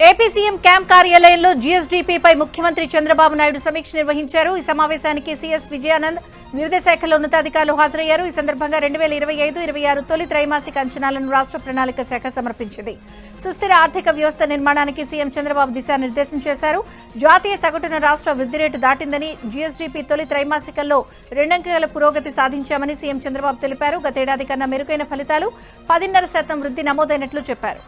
AP CM camp కార్యాలయంలో జీఎస్డీపీపై ముఖ్యమంత్రి చంద్రబాబు నాయుడు సమీక్ష నిర్వహించారు. ఈ సమావేశానికి సీఎస్ విజయానంద్, వివిధ శాఖల ఉన్నతాధికారులు హాజరయ్యారు. ఈ సందర్భంగా 2025-26 తొలి త్రైమాసిక అంచనాలను రాష్ట్ర ప్రణాళిక శాఖ సమర్పించింది. సుస్థిర ఆర్థిక వ్యవస్థ నిర్మాణానికి సీఎం చంద్రబాబు దిశానిర్దేశం చేశారు. జాతీయ సగటున రాష్ట్ర వృద్ధి రేటు దాటిందని, జీఎస్డీపీ తొలి త్రైమాసికంలో 2 అంకెల పురోగతి సాధించామని సీఎం చంద్రబాబు తెలిపారు. గతేడాది కన్నా మెరుగైన ఫలితాలు, 10.5% వృద్ధి నమోదైనట్లు చెప్పారు.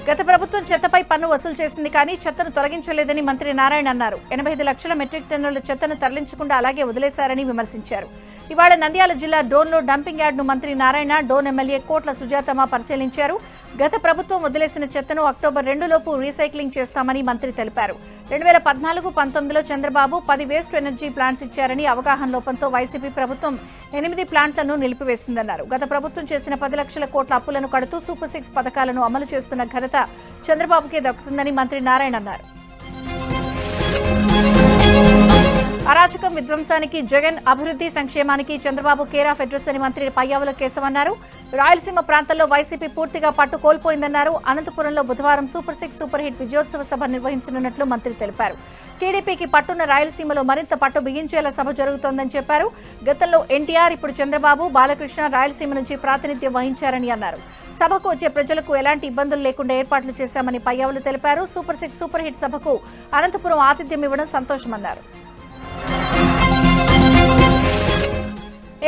గత ప్రభుత్వం చెత్తపై పన్ను వసూలు చేసింది కానీ చెత్తను తొలగించలేదని మంత్రి నారాయణ అన్నారు. 85 లక్షల మెట్రిక్ టన్నుల చెత్తను తరలించకుండా అలాగే వదిలేశారని విమర్శించారు. ఇవాళ నంద్యాల జిల్లా డోన్లో డంపింగ్ యార్డ్ను మంత్రి నారాయణ, డోన్ ఎమ్మెల్యే కోట్ల సుజాతమ్మ పరిశీలించారు. గత ప్రభుత్వం వదిలేసిన చెత్తను అక్టోబర్ 2 లోపు రీసైక్లింగ్ చేస్తామని మంత్రి తెలిపారు. 2014-19లో చంద్రబాబు 10 వేస్ట్ ఎనర్జీ ప్లాంట్స్ ఇచ్చారని, అవగాహన లోపంతో వైసీపీ ప్రభుత్వం 8 ప్లాంట్లను నిలిపివేసిందన్నారు. గత ప్రభుత్వం చేసిన 10 లక్షల కోట్ల అప్పులను కడుతూ సూపర్ 6 పథకాలను అమలు చేస్తున్న ఘనత చంద్రబాబుకే దక్కుతుందని మంత్రి నారాయణ అన్నారు. అరాచకం విధ్వంసానికి జగన్, అభివృద్ధి సంక్షేమానికి చంద్రబాబు కేర్ ఆఫ్ అడ్రస్ అని మంత్రి పయ్యావుల కేశవ్ అన్నారు. రాయలసీమ ప్రాంతంలో వైసీపీ పూర్తిగా పట్టు కోల్పోయిందన్నారు. అనంతపురంలో బుధవారం సూపర్ 6 సూపర్ హిట్ విజయోత్సవ సభ నిర్వహించనున్నట్లు మంత్రి తెలిపారు. టీడీపీకి పట్టున్న రాయలసీమలో మరింత పట్టు బిగించేలా సభ జరుగుతోందని చెప్పారు. గతంలో ఎన్టీఆర్, ఇప్పుడు చంద్రబాబు, బాలకృష్ణ రాయలసీమ నుంచి ప్రాతినిధ్యం వహించారని అన్నారు. సభకు వచ్చే ప్రజలకు ఎలాంటి ఇబ్బందులు లేకుండా ఏర్పాట్లు చేశామని పయ్యావులు తెలిపారు. సూపర్ 6 సూపర్ హిట్ సభకు అనంతపురం ఆతిథ్యం ఇవ్వడం సంతోషమన్నారు.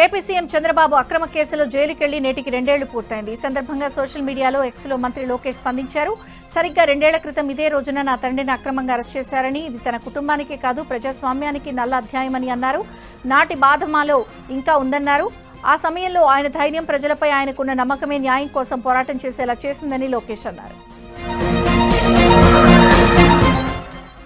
ఏపీ సీఎం చంద్రబాబు అక్రమ కేసులో జైలుకెళ్లి నేటికి 2 ఏళ్లు పూర్తయింది. ఈ సందర్భంగా సోషల్ మీడియాలో ఎక్స్లో మంత్రి లోకేష్ స్పందించారు. సరిగ్గా 2 ఏళ్ల క్రితం ఇదే రోజున నా తండ్రిని అక్రమంగా అరెస్ట్ చేశారని, ఇది తన కుటుంబానికే కాదు ప్రజాస్వామ్యానికి నల్ల అధ్యాయమని అన్నారు. నాటి బాధ మాలో ఇంకా ఉందన్నారు. ఆ సమయంలో ఆయన ధైర్యం, ప్రజలపై ఆయనకున్న నమ్మకమే న్యాయం కోసం పోరాటం చేసేలా చేసిందని లోకేష్ అన్నారు.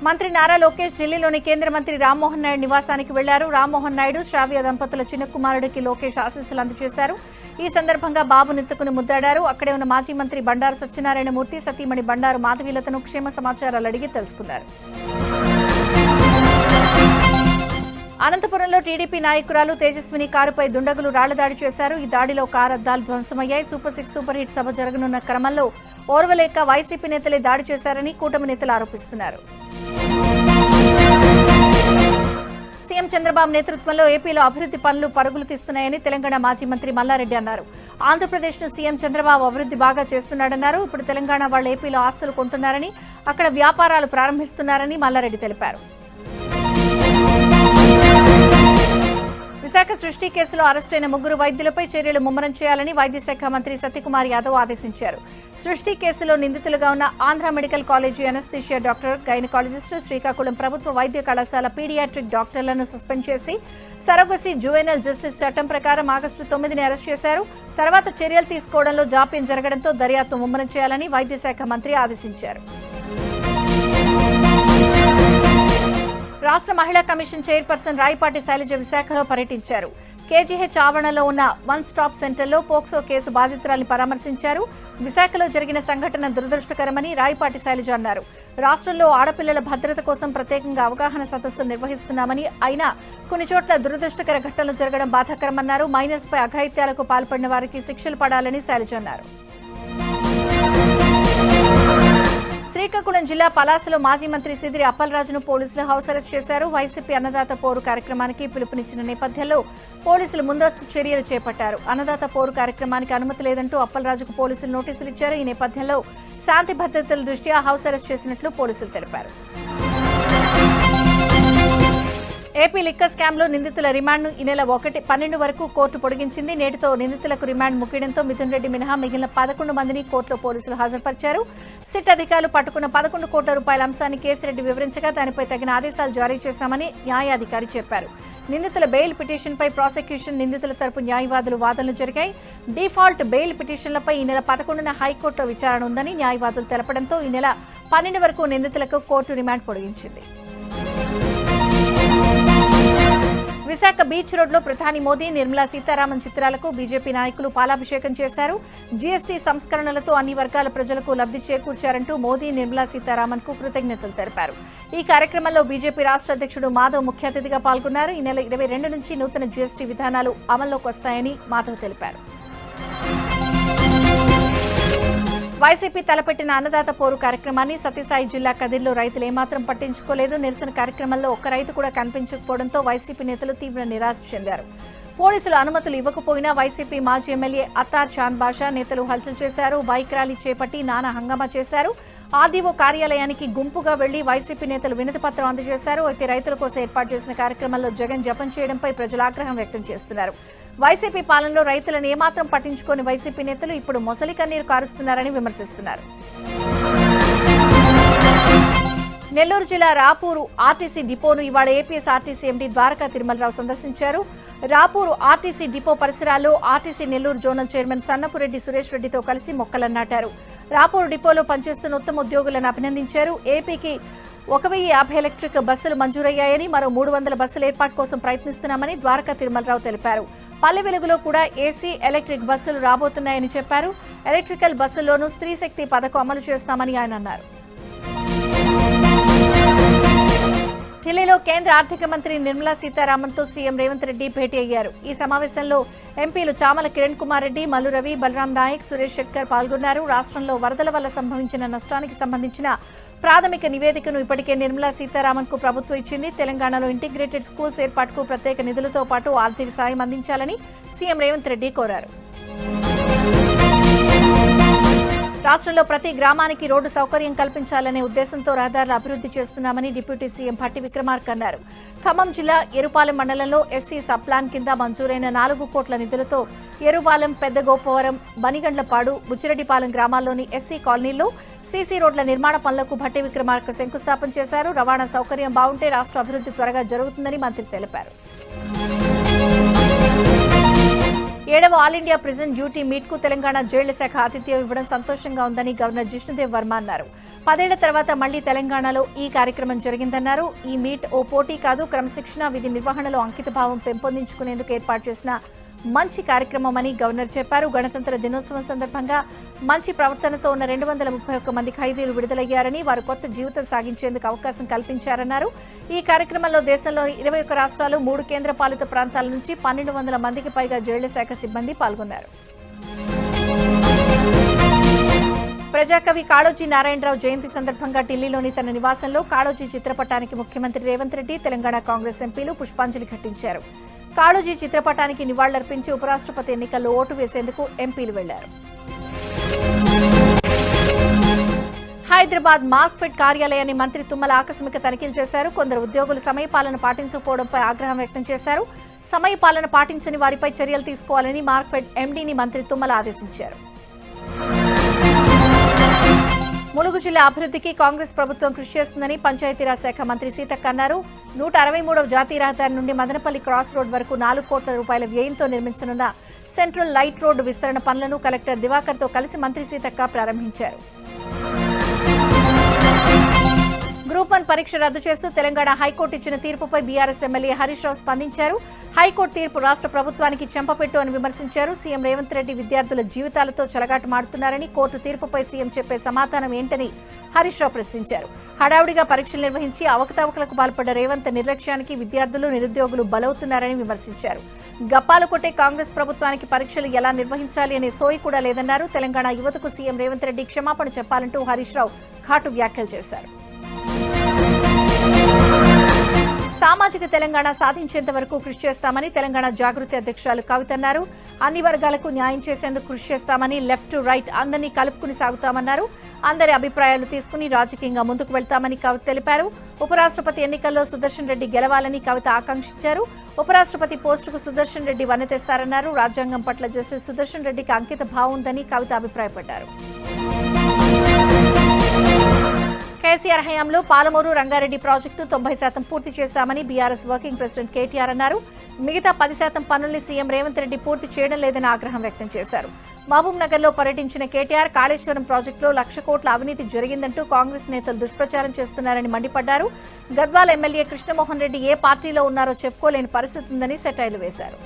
మంత్రి నారా లోకేష్ ఢిల్లీలోని కేంద్ర మంత్రి రామ్మోహన్ నాయుడు నివాసానికి వెళ్లారు. రామ్మోహన్ నాయుడు, శ్రావ్య దంపతుల చిన్న కుమారుడికి లోకేష్ ఆశీస్సులు అందజేశారు. ఈ సందర్భంగా బాబు నెత్తుకుని ముద్దాడారు. అక్కడే ఉన్న మాజీ మంత్రి బండారు సత్యనారాయణమూర్తి, సతీమణి బండారు మాధవీలతను క్షేమ సమాచారాలు అడిగి తెలుసుకున్నారు. అనంతపురంలో టీడీపీ నాయకురాలు తేజస్విని కారుపై దుండగులు రాళ్లదాడి చేశారు. ఈ దాడిలో కారు అద్దాలు ధ్వంసమయ్యాయి. సూపర్ 6 సూపర్ హిట్ సభ జరగనున్న క్రమంలో ఓర్వలేక వైసీపీ నేతలే దాడి చేశారని కూటమి నేతలు ఆరోపిస్తున్నారు. సీఎం చంద్రబాబు నేతృత్వంలో ఏపీలో అభివృద్ధి పనులు పరుగులు తీస్తున్నాయని తెలంగాణ మాజీ మంత్రి మల్లారెడ్డి అన్నారు. ఆంధ్రప్రదేశ్ను సీఎం చంద్రబాబు అభివృద్ధి బాగా చేస్తున్నాడన్నారు. ఇప్పుడు తెలంగాణ వాళ్ళు ఏపీలో ఆస్తులు కొంటున్నారని, అక్కడ వ్యాపారాలు ప్రారంభిస్తున్నారని మల్లారెడ్డి తెలిపారు. విశాఖ సృష్టి కేసులో అరెస్టైన 3 వైద్యులపై చర్యలు ముమ్మరం చేయాలని వైద్య శాఖ మంత్రి సత్యకుమార్ యాదవ్ ఆదేశించారు. సృష్టి కేసులో నిందితులుగా ఉన్న Andhra medical college anaesthesia doctor, gynaecologist, Srikakulam ప్రభుత్వ వైద్య కళాశాల పీడియాట్రిక్ డాక్టర్లను సస్పెండ్ చేసి సరోగసీ జువెనల్ జస్టిస్ చట్టం ప్రకారం ఆగస్టు 9ని అరెస్ట్ చేశారు. తర్వాత చర్యలు తీసుకోవడంలో జాప్యం జరగడంతో దర్యాప్తు ముమ్మరం చేయాలని వైద్య శాఖ మంత్రి ఆదేశించారు. రాష్ట్ర మహిళా కమిషన్ చైర్పర్సన్ రాయపాటి శైలజ విశాఖలో పర్యటించారు. కేజీహెచ్ ఆవరణలో ఉన్న వన్ స్టాప్ సెంటర్లో పోక్సో కేసు బాధితురాల్ని పరామర్శించారు. విశాఖలో జరిగిన సంఘటన దురదృష్టకరమని రాయపాటి శైలజ అన్నారు. రాష్ట్రంలో ఆడపిల్లల భద్రత కోసం ప్రత్యేకంగా అవగాహన సదస్సులు నిర్వహిస్తున్నామని, అయినా కొన్ని చోట్ల దురదృష్టకర ఘటనలు జరగడం బాధాకరమన్నారు. మైనర్స్పై అఘాయిత్యాలకు పాల్పడిన వారికి శిక్షలు పడాలని శైలజ అన్నారు. శ్రీకాకుళం జిల్లా పలాసలో మాజీ మంత్రి సిదిరి అప్పలరాజును పోలీసులు హౌస్ అరెస్ట్ చేశారు. వైసీపీ అన్నదాత పోరు కార్యక్రమానికి పిలుపునిచ్చిన నేపథ్యంలో పోలీసులు ముందస్తు చర్యలు చేపట్టారు. అన్నదాత పోరు కార్యక్రమానికి అనుమతి లేదంటూ అప్పలరాజుకు పోలీసులు నోటీసులు ఇచ్చారు. ఈ నేపథ్యంలో శాంతి భద్రతల దృష్ట్యా హౌస్ అరెస్ట్ చేసినట్లు పోలీసులు తెలిపారు. ఏపీ లిక్కర్ స్కామ్లో నిందితుల రిమాండ్ను ఈ నెల 12 వరకు కోర్టు పొడిగించింది. నేటితో నిందితులకు రిమాండ్ ముగియడంతో మిథున్ రెడ్డి మినహా మిగిలిన 11 మందిని కోర్టులో పోలీసులు హాజరుపరిచారు. సిట్ అధికారులు పట్టుకున్న 11 కోట్ల రూపాయల అంశాన్ని కేసిరెడ్డి వివరించగా దానిపై తగిన ఆదేశాలు జారీ చేశామని న్యాయాధికారి చెప్పారు. నిందితుల బెయిల్ పిటిషన్పై ప్రాసిక్యూషన్, నిందితుల తరపు న్యాయవాదులు వాదనలు జరిగాయి. డిఫాల్ట్ బెయిల్ పిటిషన్లపై ఈ నెల 11న హైకోర్టులో విచారణ ఉందని న్యాయవాదులు తెలపడంతో ఈ నెల 12 వరకు నిందితులకు కోర్టు రిమాండ్ పొడిగించింది. విశాఖ బీచ్ రోడ్లో ప్రధాని మోదీ, నిర్మలా సీతారామన్ చిత్రాలకు బీజేపీ నాయకులు పాలాభిషేకం చేశారు. జీఎస్టీ సంస్కరణలతో అన్ని వర్గాల ప్రజలకు లబ్ధి చేకూర్చారంటూ మోదీ, నిర్మలా సీతారామన్ కు కృతజ్ఞతలు తెలిపారు. ఈ కార్యక్రమంలో బీజేపీ రాష్ట్ర అధ్యక్షుడు మాధవ్ ముఖ్య అతిథిగా పాల్గొన్నారు. ఈ నెల 22 నుంచి నూతన జీఎస్టీ విధానాలు అమల్లోకి వస్తాయని మాధవ్ తెలిపారు. వైసీపీ తలపెట్టిన అన్నదాత పోరు కార్యక్రమాన్ని సత్యసాయి జిల్లా కదిర్లో రైతులు ఏమాత్రం పట్టించుకోలేదు. నిరసన కార్యక్రమంలో ఒక్క రైతు కూడా కనిపించకపోవడంతో వైసీపీ నేతలు తీవ్ర నిరాశ చెందారు. పోలీసులు అనుమతులు ఇవ్వకపోయినా వైసీపీ మాజీ ఎమ్మెల్యే అత్తార్ చాంద్ బాషా నేతలు హల్చల్ చేశారు. బైక్ ర్యాలీ చేపట్టి నానా హంగామా చేశారు. ఆర్డీఓ కార్యాలయానికి గుంపుగా వెళ్లి వైసీపీ నేతలు వినతి పత్రం అందజేశారు. అయితే రైతుల కోసం ఏర్పాటు చేసిన కార్యక్రమంలో జగన్ జపం చేయడంపై ప్రజలు ఆగ్రహం వ్యక్తం చేస్తున్నారు. వైసీపీ పాలనలో రైతులను ఏమాత్రం పట్టించుకోని వైసీపీ నేతలు ఇప్పుడు మొసలి కన్నీరు కారుస్తున్నారని విమర్శిస్తున్నారు. నెల్లూరు జిల్లా రాపూరు ఆర్టీసీ డిపోను ఇవాళ ఏపీఎస్ఆర్టీసీ ఎండీ ద్వారకా తిరుమలరావు సందర్శించారు. రాపూరు ఆర్టీసీ డిపో పరిసరాల్లో RTC Nellore zonal chairman Sannapureddy Suresh రెడ్డితో కలిసి మొక్కలను నాటారు. రాపూరు డిపోలో పనిచేస్తున్న ఉత్తమ ఉద్యోగులను అభినందించారు. ఏపీకి 1050 ఎలక్ట్రిక్ బస్సులు మంజూరయ్యాయని, మరో 300 బస్సుల ఏర్పాటు కోసం ప్రయత్నిస్తున్నామని ద్వారకా తిరుమలరావు తెలిపారు. పల్లె వెలుగులో కూడా ఏసీ ఎలక్ట్రిక్ బస్సులు రాబోతున్నాయని చెప్పారు. ఎలక్ట్రికల్ బస్సుల్లోనూ స్త్రీ శక్తి పథకం అమలు చేస్తామని ఆయన అన్నారు. ఢిల్లీలో కేంద్ర ఆర్థిక మంత్రి నిర్మలా సీతారామన్తో సీఎం రేవంత్ రెడ్డి భేటీ అయ్యారు. ఈ సమావేశంలో ఎంపీలు చామల కిరణ్ కుమార్ రెడ్డి, మల్లు రవి, బలరాం నాయక్, సురేష్ శెట్కర్ పాల్గొన్నారు. రాష్ట్రంలో వరదల వల్ల సంభవించిన నష్టానికి సంబంధించిన ప్రాథమిక నివేదికను ఇప్పటికే నిర్మలా సీతారామన్ కు ప్రభుత్వం ఇచ్చింది. తెలంగాణలో ఇంటిగ్రేటెడ్ స్కూల్స్ ఏర్పాటుకు ప్రత్యేక నిధులతో పాటు ఆర్థిక సాయం అందించాలని సీఎం రేవంత్ రెడ్డి కోరారు. రాష్ట్రంలో ప్రతి గ్రామానికి రోడ్డు సౌకర్యం కల్పించాలనే ఉద్దేశంతో రహదారుల అభివృద్ధి చేస్తున్నామని డిప్యూటీ సీఎం భట్టి విక్రమార్క అన్నారు. ఖమ్మం జిల్లా ఎరుపాలెం మండలంలో ఎస్సీ సబ్ ప్లాన్ కింద మంజూరైన 4 కోట్ల నిధులతో ఎరుపాలెం, పెద్దగోపవరం, బనిగండ్లపాడు, బుచ్చిరెడ్డిపాలెం గ్రామాల్లోని ఎస్సీ కాలనీల్లో సీసీ రోడ్ల నిర్మాణ పనులకు భట్టి విక్రమార్క శంకుస్థాపన చేశారు. రవాణా సౌకర్యం బాగుంటే రాష్ట్ర అభివృద్ధి త్వరగా జరుగుతుందని మంత్రి తెలిపారు. 7వ all India prison duty meet కు తెలంగాణ జైళ్ల శాఖ ఆతిథ్యం ఇవ్వడం సంతోషంగా ఉందని గవర్నర్ జిష్ణుదేవ్ వర్మ అన్నారు. 10 ఏళ్ల తర్వాత మళ్లీ తెలంగాణలో ఈ కార్యక్రమం జరిగిందన్నారు. ఈ మీట్ ఓ పోటీ కాదు, క్రమశిక్షణ, విధి నిర్వహణలో అంకితభావం పెంపొందించుకునేందుకు ఏర్పాటు చేసిన మంచి కార్యక్రమం అని గవర్నర్ చెప్పారు. గణతంత్ర దినోత్సవం సందర్భంగా మంచి ప్రవర్తనతో ఉన్న 231 మంది ఖైదీలు విడుదలయ్యారని, వారు కొత్త జీవితం సాగించేందుకు అవకాశం కల్పించారన్నారు. ఈ కార్యక్రమంలో దేశంలోని 21 రాష్ట్రాలు, 3 కేంద్రపాలిత ప్రాంతాల నుంచి 1200 మందికి పైగా జైళ్ల శాఖ సిబ్బంది పాల్గొన్నారు. ప్రజాకవి కాళోజీ నారాయణరావు జయంతి సందర్భంగా ఢిల్లీలోని తన నివాసంలో కాళోజీ చిత్రపటానికి ముఖ్యమంత్రి రేవంత్ రెడ్డి, తెలంగాణ కాంగ్రెస్ ఎంపీలు పుష్పాంజలి ఘటించారు. కాళోజీ చిత్రపటానికి నివాళులర్పించి ఉపరాష్ట్రపతి ఎన్నికల్లో ఓటు వేసేందుకు ఎంపీలు వెళ్లారు. హైదరాబాద్ మార్క్ఫెడ్ కార్యాలయాన్ని మంత్రి తుమ్మల ఆకస్మిక తనిఖీలు చేశారు. కొందరు ఉద్యోగులు సమయపాలన పాటించకపోవడంపై ఆగ్రహం వ్యక్తం చేశారు. సమయపాలన పాటించని వారిపై చర్యలు తీసుకోవాలని మార్క్ఫెడ్ ఎండీని మంత్రి తుమ్మల ఆదేశించారు. ములుగు జిల్లా అభివృద్ధికి కాంగ్రెస్ ప్రభుత్వం కృషి చేస్తుందని పంచాయతీరాజ్ శాఖ మంత్రి సీతక్క అన్నారు. 163వ జాతీయ రహదారి నుండి మదనపల్లి క్రాస్ రోడ్ వరకు 4 కోట్ల రూపాయల వ్యయంతో నిర్మించనున్న సెంట్రల్ లైట్ రోడ్డు విస్తరణ పనులను కలెక్టర్ దివాకర్తో కలిసి మంత్రి సీతక్క ప్రారంభించారు. గ్రూప్ 1 పరీక్ష రద్దు చేస్తూ తెలంగాణ హైకోర్టు ఇచ్చిన తీర్పుపై బీఆర్ఎస్ ఎమ్మెల్యే హరీష్ రావు స్పందించారు. హైకోర్టు తీర్పు రాష్ట్ర ప్రభుత్వానికి చెంపపెట్టు అని విమర్శించారు. సీఎం రేవంత్ రెడ్డి విద్యార్థుల జీవితాలతో చెలగాటమాడుతున్నారని, కోర్టు తీర్పుపై సీఎం చెప్పే సమాధానం ఏంటని హరీష్ రావు ప్రశ్నించారు. హడావుడిగా పరీక్షలు నిర్వహించి అవకతవకలకు పాల్పడ్డ రేవంత్ నిర్లక్ష్యానికి విద్యార్థులు, నిరుద్యోగులు బలవుతున్నారని విమర్శించారు. గప్పాలు కొట్టే కాంగ్రెస్ ప్రభుత్వానికి పరీక్షలు ఎలా నిర్వహించాలి అనే సోయి కూడా లేదన్నారు. తెలంగాణ యువతకు సీఎం రేవంత్ రెడ్డి క్షమాపణ చెప్పాలంటూ హరీష్ రావు ఘాటు వ్యాఖ్యలు చేశారు. సామాజిక తెలంగాణ సాధించేంత వరకు కృషి చేస్తామని తెలంగాణ జాగృతి అధ్యక్షురాలు కవిత అన్నారు. అన్ని వర్గాలకు న్యాయం చేసేందుకు కృషి చేస్తామని, లెఫ్ట్ టు రైట్ అందరినీ కలుపుకుని సాగుతామన్నారు. అందరి అభిప్రాయాలు తీసుకుని రాజకీయంగా ముందుకు వెళ్తామని కవిత తెలిపారు. ఉపరాష్ట్రపతి ఎన్నికల్లో సుదర్శన్ రెడ్డి గెలవాలని కవిత ఆకాంక్షించారు. ఉపరాష్ట్రపతి పోస్టుకు సుదర్శన్ రెడ్డి వన్నె తెస్తారన్నారు. రాజ్యాంగం పట్ల జస్టిస్ సుదర్శన్ రెడ్డికి అంకిత భావం ఉందని కవిత అభిప్రాయపడ్డారు. కేసీఆర్ హయాంలో పాలమూరు, రంగారెడ్డి ప్రాజెక్టు 90% పూర్తి చేశామని బీఆర్ఎస్ వర్కింగ్ ప్రెసిడెంట్ కేటీఆర్ అన్నారు. మిగతా 10% పనుల్ని సీఎం రేవంత్ రెడ్డి పూర్తి చేయడం లేదని ఆగ్రహం వ్యక్తం చేశారు. మహబూబ్ నగర్ లో పర్యటించిన కేటీఆర్ కాళేశ్వరం ప్రాజెక్టులో 1,00,000 కోట్ల అవినీతి జరిగిందంటూ కాంగ్రెస్ నేతలు దుష్ప్రచారం చేస్తున్నారని మండిపడ్డారు. గద్వాల ఎమ్మెల్యే కృష్ణమోహన్ రెడ్డి ఏ పార్టీలో ఉన్నారో చెప్పుకోలేని పరిస్థితి ఉందని సెటైర్లు వేశారు.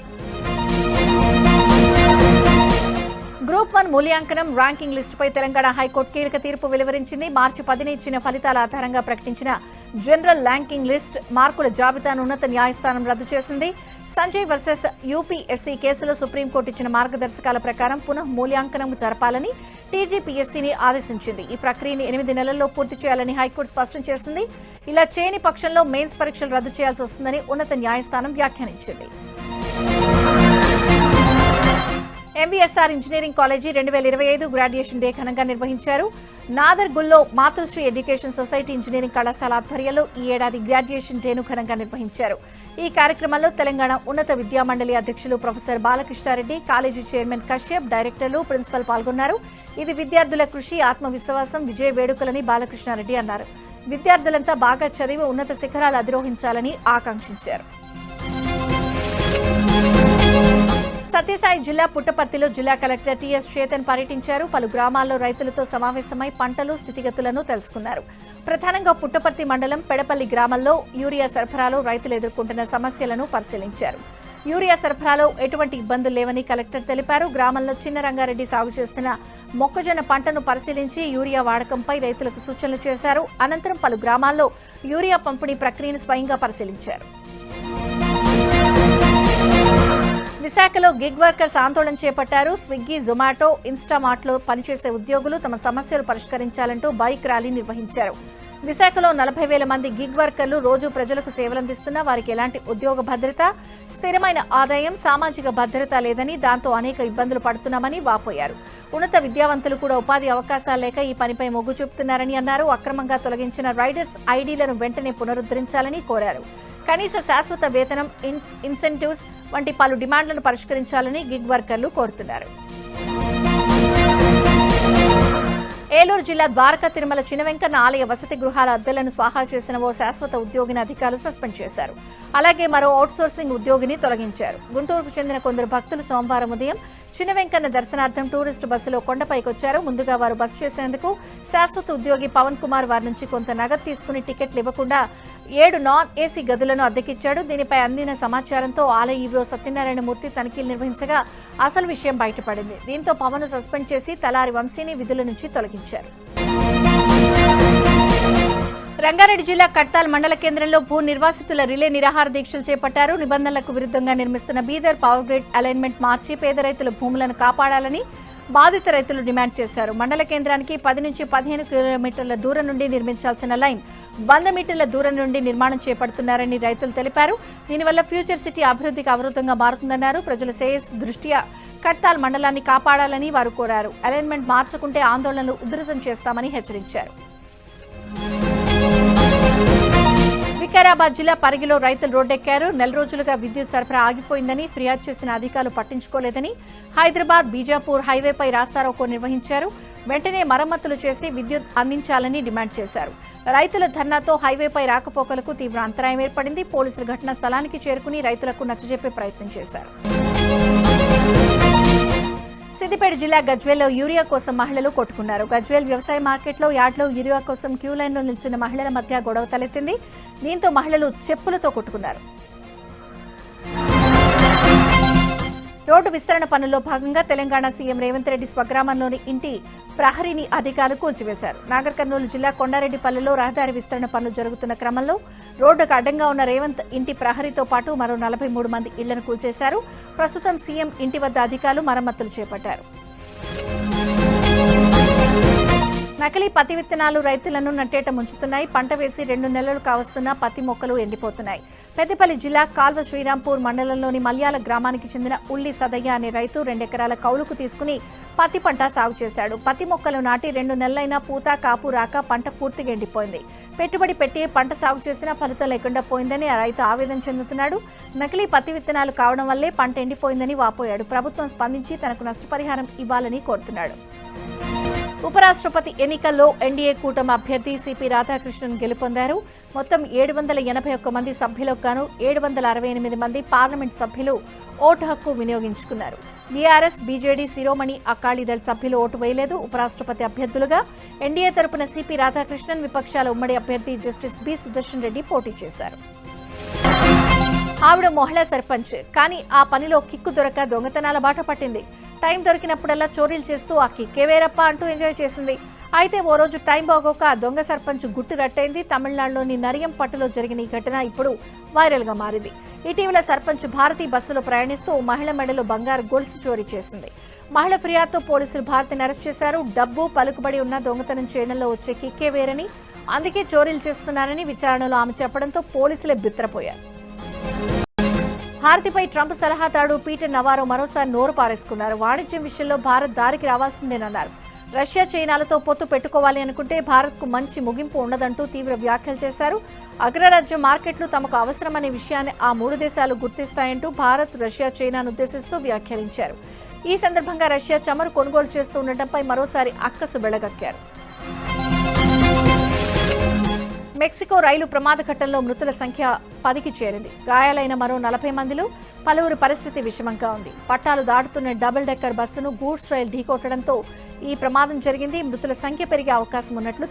గ్రూప్ 1 మూల్యాంకనం ర్యాంకింగ్ లిస్టుపై తెలంగాణ హైకోర్టు కీలక తీర్పు వెలువరించింది. మార్చి 10న ఇచ్చిన ఫలితాల ఆధారంగా ప్రకటించిన జనరల్ ర్యాంకింగ్ లిస్ట్ మార్కుల జాబితాను ఉన్నత న్యాయస్థానం రద్దు చేసింది. సంజయ్ వర్సెస్ యూపీఎస్సీ కేసులో సుప్రీంకోర్టు ఇచ్చిన మార్గదర్శకాల ప్రకారం పునః మూల్యాంకనం జరపాలని టీజీపీఎస్సీని ఆదేశించింది. ఈ ప్రక్రియను 8 నెలల్లో పూర్తి చేయాలని హైకోర్టు స్పష్టం చేసింది. ఇలా చేయని పక్షంలో మెయిన్స్ పరీక్షలు రద్దు చేయాల్సి వస్తుందని ఉన్నత న్యాయస్థానం వ్యాఖ్యానించింది. MVSR engineering college 2025 graduation day ఘనంగా నిర్వహించారు. నాదర్గుల్లో మాతృశ్రీ ఎడ్యుకేషన్ సొసైటీ ఇంజనీరింగ్ కళాశాల ఆధ్వర్యంలో ఈ ఏడాది గ్రాడ్యుయేషన్ డేను ఘనంగా నిర్వహించారు. ఈ కార్యక్రమంలో తెలంగాణ ఉన్నత విద్యామండలి అధ్యక్షులు professor Balakrishna Reddy, college chairman Kashyap, డైరెక్టర్లు, ప్రిన్సిపల్ పాల్గొన్నారు. ఇది విద్యార్థుల కృషి, ఆత్మవిశ్వాసం, విజయ వేడుకలని బాలకృష్ణారెడ్డి అన్నారు. విద్యార్థులంతా బాగా చదివి ఉన్నత శిఖరాలు అధిరోహించాలని ఆకాంక్షించారు. సత్యసాయి జిల్లా పుట్టపర్తిలో జిల్లా కలెక్టర్ టీఎస్ చేతన్ పర్యటించారు. పలు గ్రామాల్లో రైతులతో సమావేశమై పంటలు స్థితిగతులను తెలుసుకున్నారు. ప్రధానంగా పుట్టపర్తి మండలం పెడపల్లి గ్రామంలో యూరియా సరఫరాలో రైతులు ఎదుర్కొంటున్న సమస్యలను పరిశీలించారు. యూరియా సరఫరాలో ఎటువంటి ఇబ్బందులు లేవని కలెక్టర్ తెలిపారు. గ్రామంలో చిన్న రంగారెడ్డి సాగు చేస్తున్న మొక్కజొన్న పంటను పరిశీలించి యూరియా వాడకంపై రైతులకు సూచనలు చేశారు. అనంతరం పలు గ్రామాల్లో యూరియా పంపిణీ ప్రక్రియను స్వయంగా పరిశీలించారు. విశాఖలో గిగ్ వర్కర్స్ ఆందోళన చేపట్టారు. స్విగ్గీ, జొమాటో, ఇన్స్టామార్ట్లో పనిచేసే ఉద్యోగులు తమ సమస్యలు పరిష్కరించాలంటూ బైక్ ర్యాలీ నిర్వహించారు. విశాఖలో 40,000 మంది గిగ్ వర్కర్లు రోజు ప్రజలకు సేవలందిస్తున్నా వారికి ఎలాంటి ఉద్యోగ భద్రత, స్థిరమైన ఆదాయం, సామాజిక భద్రత లేదని, దాంతో అనేక ఇబ్బందులు పడుతున్నామని వాపోయారు. ఉన్నత విద్యావంతులు కూడా ఉపాధి అవకాశాలు లేక ఈ పనిపై మొగ్గు చూపుతున్నారని అన్నారు. అక్రమంగా తొలగించిన రైడర్స్ ఐడీలను వెంటనే పునరుద్ధరించాలని కోరారు. కనీస శాశ్వత వేతనం, ఇన్సెంటివ్స్ వంటి పలు డిమాండ్లను పరిష్కరించాలని గిగ్ వర్కర్లు కోరుతున్నారు. ఏలూరు జిల్లా ద్వారకా తిరుమల చినవెంకన్న ఆలయ వసతి గృహాల అద్దెలను స్వాహా చేసిన ఓ శాశ్వత ఉద్యోగిని అధికారులు సస్పెండ్ చేశారు. అలాగే మరో అవుట్సోర్సింగ్ ఉద్యోగిని తొలగించారు. గుంటూరుకు చెందిన కొందరు భక్తులు సోమవారం ఉదయం చినవెంకన్న దర్శనార్థం టూరిస్టు బస్సులో కొండపైకొచ్చారు. ముందుగా వారు బస్సు చేసేందుకు శాశ్వత ఉద్యోగి పవన్ కుమార్ వారి నుంచి కొంత నగదు తీసుకుని టికెట్లు ఇవ్వకుండా 7 నాన్ ఏసీ గదులను అద్దెకిచ్చాడు. దీనిపై అందిన సమాచారంతో ఆలయ ఈవో సత్యనారాయణ మూర్తి తనిఖీలు నిర్వహించగా అసలు విషయం బయటపడింది. దీంతో పవన్ సస్పెండ్ చేసి తలారి వంశీని విధుల నుంచి తొలగించారు. రంగారెడ్డి జిల్లా కట్టాల్ మండల కేంద్రంలో భూ నిర్వాసితుల రిలే నిరాహార దీక్షలు చేపట్టారు. నిబంధనలకు విరుద్ధంగా నిర్మిస్తున్న బీదర్ పవర్ గ్రిడ్ అలైన్మెంట్ మార్చి పేద రైతుల భూములను కాపాడాలని బాధిత రైతులు డిమాండ్ చేశారు. మండల కేంద్రానికి 10 నుంచి 15 కిలోమీటర్ల దూరం నుండి నిర్మించాల్సిన లైన్ 100 మీటర్ల దూరం నుండి నిర్మాణం చేపడుతున్నారని రైతులు తెలిపారు. దీనివల్ల ఫ్యూచర్ సిటీ అభివృద్ధికి అవరోధంగా మారుతుందన్నారు. ప్రజల శ్రేయస్సు దృష్ట్యా కట్టాల్ మండలాన్ని కాపాడాలని వారు కోరారు. అలైన్మెంట్ మార్చకుంటే ఆందోళనలు ఉధృతం చేస్తామని హెచ్చరించారు. వికారాబాద్ జిల్లా పరిగిలో రైతులు రోడ్డెక్కారు. 4 రోజులుగా విద్యుత్ సరఫరా ఆగిపోయిందని ఫిర్యాదు చేసిన అధికారులు పట్టించుకోలేదని హైదరాబాద్ బీజాపూర్ హైవేపై రాస్తారోకో నిర్వహించారు. వెంటనే మరమ్మతులు చేసి విద్యుత్ అందించాలని డిమాండ్ చేశారు. రైతుల ధర్నాతో హైవేపై రాకపోకలకు తీవ్ర అంతరాయం ఏర్పడింది. పోలీసులు ఘటనా స్థలానికి చేరుకుని రైతులకు నచ్చజెప్పే ప్రయత్నం చేశారు. సిద్దిపేట జిల్లా గజ్వేల్లో యూరియా కోసం మహిళలు కొట్టుకున్నారు. గజ్వేల్ వ్యవసాయ మార్కెట్లో యార్డ్లో యూరియా కోసం క్యూ లైన్లో నిల్చున్న మహిళల మధ్య గొడవ తలెత్తింది. దీంతో మహిళలు చెప్పులతో కొట్టుకున్నారు. రోడ్డు విస్తరణ పనుల్లో భాగంగా తెలంగాణ సీఎం రేవంత్ రెడ్డి స్వగ్రామంలోని ఇంటి ప్రహరీని అధికారులు కూల్చివేశారు. నాగర్ కర్నూలు జిల్లా కొండారెడ్డిపల్లిలో రహదారి విస్తరణ పనులు జరుగుతున్న క్రమంలో రోడ్డుకు అడ్డంగా ఉన్న రేవంత్ ఇంటి ప్రహరీతో పాటు మరో 43 మంది ఇళ్లను కూల్చేశారు. ప్రస్తుతం సీఎం ఇంటి వద్ద అధికారులు మరమ్మతులు చేపట్టారు. నకిలీ పత్తి విత్తనాలు రైతులను నట్టేట ముంచుతున్నాయి. పంట వేసి 2 నెలలు కావస్తున్నా పత్తి మొక్కలు ఎండిపోతున్నాయి. పెద్దపల్లి జిల్లా కాల్వ శ్రీరాంపూర్ మండలంలోని మల్యాల గ్రామానికి చెందిన ఉల్లి సదయ్య అనే రైతు 2 ఎకరాల కౌలుకు తీసుకుని పత్తి పంట సాగు చేశాడు. పత్తి మొక్కలు నాటి 2 నెలలైనా పూత కాపు రాక పంట పూర్తిగా ఎండిపోయింది. పెట్టుబడి పెట్టి పంట సాగు చేసినా ఫలితం లేకుండా పోయిందని ఆ రైతు ఆవేదన చెందుతున్నాడు. నకిలీ పత్తి విత్తనాలు కావడం వల్లే పంట ఎండిపోయిందని వాపోయాడు. ప్రభుత్వం స్పందించి తనకు నష్టపరిహారం ఇవ్వాలని కోరుతున్నాడు. ఉపరాష్ట్రపతి ఎన్నికల్లో ఎన్డీఏ కూటమి అభ్యర్థి సిపి రాధాకృష్ణన్ గెలుపొందారు. మొత్తం 781 మంది సభ్యులకు గాను 768 మంది పార్లమెంట్ సభ్యులు ఓటు హక్కు వినియోగించుకున్నారు. బీఆర్ఎస్, బీజేడీ, శిరోమణి అకాలీదళ్ సభ్యులు ఓటు వేయలేదు. ఉపరాష్ట్రపతి అభ్యర్థులుగా ఎన్డీఏ తరపున సిపి రాధాకృష్ణన్, విపక్షాల ఉమ్మడి అభ్యర్థి జస్టిస్ బి సుదర్శన్ రెడ్డి పోటీ చేశారు. ఆవిడ మహిళా సర్పంచ్, కానీ ఆ పనిలో కిక్కు దొరక దొంగతనాల బాట పట్టింది. టైం దొరికినప్పుడల్లా చోరీలు చేస్తూ ఆ కిక్కే వేరప్ప అంటూ ఎంజాయ్ చేసింది. అయితే ఓ రోజు టైం బాగోక ఆ దొంగ సర్పంచ్ గుట్టు రట్టయింది. తమిళనాడులోని నరియంపట్టులో జరిగిన ఈ ఘటన ఇప్పుడు వైరల్ గా మారింది. ఇటీవల సర్పంచ్ భారతి బస్సులో ప్రయాణిస్తూ మహిళ మెడలో బంగారు గొలుసు చోరీ చేసింది. మహిళ ఫిర్యాదుతో పోలీసులు భారతిని అరెస్ట్ చేశారు. డబ్బు పలుకుబడి ఉన్న దొంగతనం చేయడంలో వచ్చే కిక్కే వేరని, అందుకే చోరీలు చేస్తున్నారని విచారణలో ఆమె చెప్పడంతో పోలీసులే బిత్తరపోయారు. భారతిపై ట్రంప్ సలహాదారు పీటర్ నవారో మరోసారి నోరు పారేసుకున్నారు. వాణిజ్యం విషయంలో భారత్ దారికి రావాల్సిందేనన్నారు. రష్యా చైనాలతో పొత్తు పెట్టుకోవాలి అనుకుంటే భారత్కు మంచి ముగింపు ఉండదంటూ తీవ్ర వ్యాఖ్యలు చేశారు. అగ్రరాజ్య మార్కెట్లు తమకు అవసరమనే విషయాన్ని ఆ మూడు దేశాలు గుర్తిస్తాయంటూ భారత్, రష్యా, చైనాను ఉద్దేశిస్తూ వ్యాఖ్యానించారు. ఈ సందర్భంగా రష్యా చమురు కొనుగోలు చేస్తూ ఉండటంపై మరోసారి అక్కసు వెళ్లగక్కారు. మెక్సికో రైలు ప్రమాద ఘటనలో మృతుల సంఖ్య 10కి చేరింది. గాయాలైన మరో 40 మందిలో పలువురి పరిస్థితి విషమంగా ఉంది. పట్టాలు దాటుతున్న డబుల్ డెక్కర్ బస్సును గూడ్స్ రైలు ఢీకొట్టడంతో ఈ ప్రమాదం జరిగింది. మృతుల సంఖ్య పెరిగే అవకాశం ఉన్నట్లు